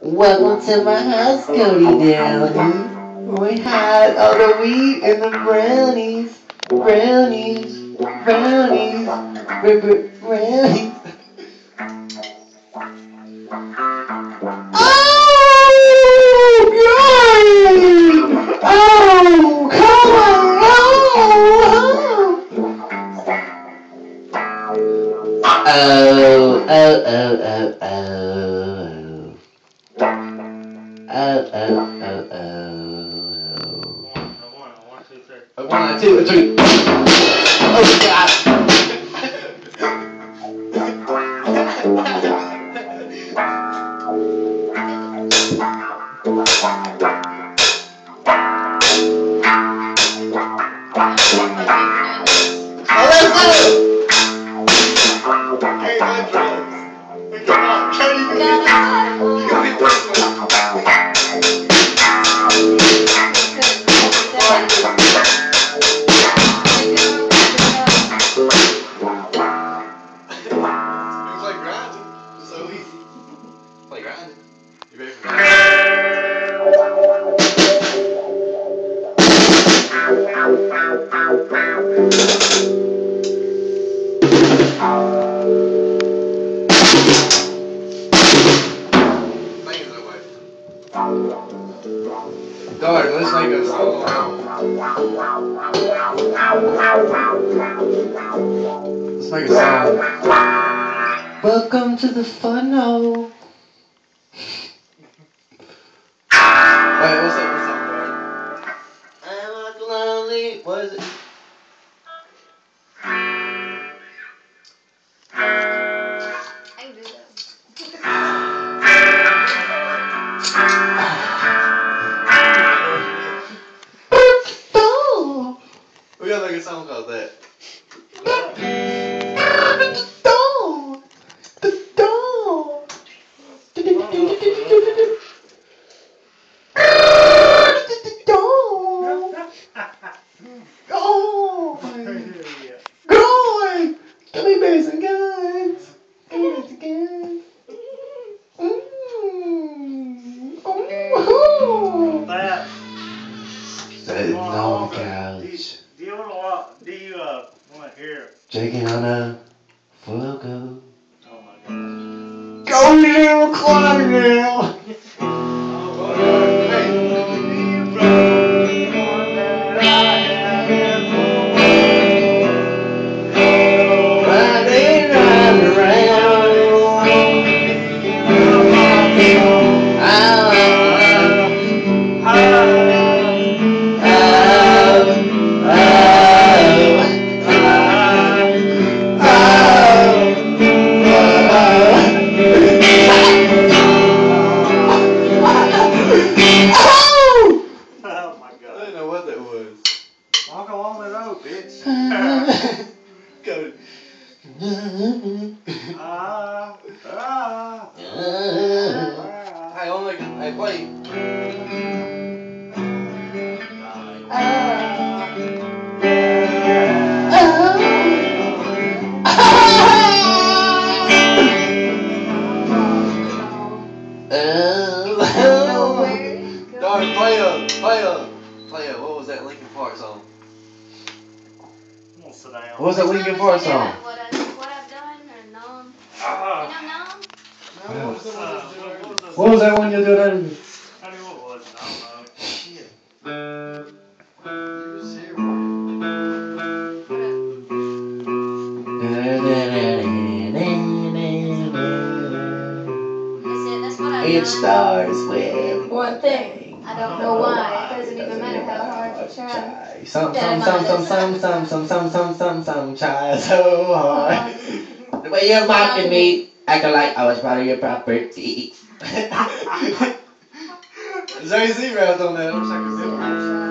Welcome to my house, Cody Downey. We had all the wheat and the brownies. Brownies. Brownies. Brownies. Oh, God! Oh, come on! Oh, oh, oh, oh, oh. Oh, oh, oh, oh. A one, a two, a three. Oh, God! Oh, let's go! Hey, my drums. Come on, Cody, you can be first one. Play grinding. So easy. Play grinding. You ready for that? Dog, let's make a song. Let's make a song. Welcome to the fun hole. Wait, what's that song, dog? I'm like lonely. What is it? I can do that. We gotta make a song called that. Come here, babies and guys. Come here, babies and guys. That. Sitting on the couch. Do you want to hear? Drinking on a full go. Oh my God. Go now, climb now. Walk along the road, bitch. Go. Hey, I'll make it. Hey, play. Darn, play a, what was that Linkin Park song? I'm gonna sit down. What was that Linkin Park song? What I've done or known. You know, known? What was that one you did? I mean, what was it? I don't know. Shit. That's what I've It done. starts with One thing. I don't know why. It doesn't even matter how hard you try. Some, try so hard. The way you're mocking me, acting like I was part of your property. Zay Z rapped on that. I wish I could remember.